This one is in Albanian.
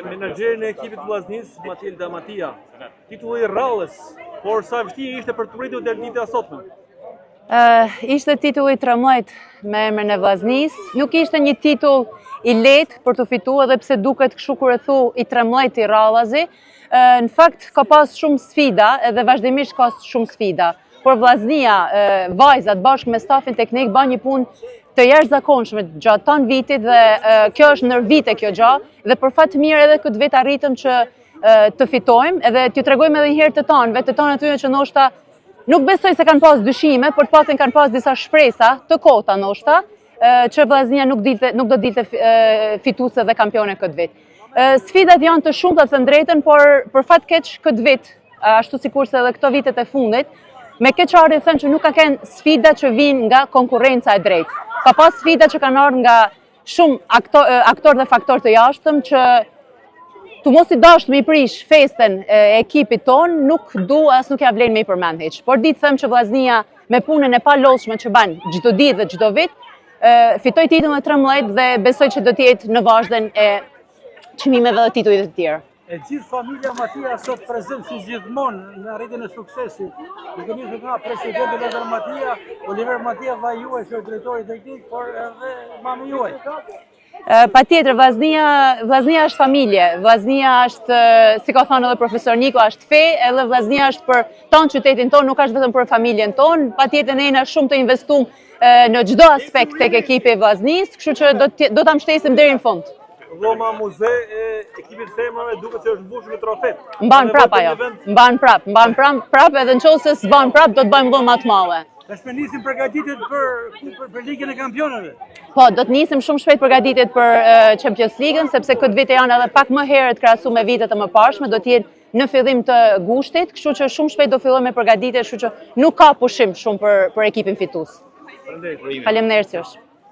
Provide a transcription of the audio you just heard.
menaxherin e ekipit të Vllaznisë, Matilda Matia. Titulli i rrallës, por sa vështirë ishte për të pritur deri ditën e sotme. Ishte titulli 13 me emrin e Vllaznisë. Nuk ishte një titull i lehtë për të fituar, edhe pse duket kështu kur e thu i 13 i rrallazi. Në fakt ka pas shumë sfida edhe vazhdimisht ka shumë sfida. Por Vllaznia, vajzat bashkë me stafin teknik bën një punë të jashtëzakonshme gjatë tan vitit dhe kjo është ndër vite kjo gjë dhe për fat të mirë edhe këtë vit arritëm që të fitojmë edhe t'ju tregojmë edhe një herë të tanëve aty që ndoshta nuk besoj se kanë pas dyshime, por të paktën kanë pas disa shpresa të kota ndoshta që Vllaznia nuk do dilte fituese dhe kampione këtë vit. Sfidat janë të shumta të drejtën, por për fat keq këtë vit, ashtu sikurse edhe këto vitet e fundit, me keqardhje thënë që nuk ka kenë sfida që vinë nga konkurrenca e drejtë. Ka pas sfida që kanë ardhur nga shumë aktor dhe faktor të jashtëm që tu mos i dashur me i prish festen e ekipit ton, nuk ja vlen me i përmend hiç. Por ditë them që Vllaznia me punën e palodhshme që bën çdo ditë dhe çdo vit, fitoi titullin e 13 dhe besoj që do të jetë në vazhdim e çmimeve dhe titujve të tjerë. E gjithë familja Matia sot prezent si gjithmonë në arritjen e suksesit. Duke nisur nga presidenti Lazar Matia, Oliver Matia, vllai juaj që është drejtori teknik, por edhe mami juaj. Patjetër, Vllaznia është familje. Vllaznia është, si ka thënë edhe profesor Niko, është fe, edhe Vllaznia është për tonë qytetin tonë, nuk është vetëm për familjen tonë. Patjetër ne jemi shumë të investuar në çdo aspekt tek ekipi i Vllaznisë, kështu që do ta mbështesim deri në fund. Dhoma muze e ekipit femrave duket se është mbushur me trofe. Mban prap ajo. Mban prap edhe nëse s'ban prap do të bëjmë dhoma të madhe. Tashmë nisim përgatitjet për Ligën e Kampionëve. Po, do të nisim shumë shpejt përgatitjet për Champions League-ën, sepse këtë vit janë edhe pak më herët krahasu me vitet e mëparshme, do të jenë në fillim të gushtit, kështu që shumë shpejt do fillojmë me përgatitjet, kështu që nuk ka pushim shumë për ekipin fitues. Faleminderit.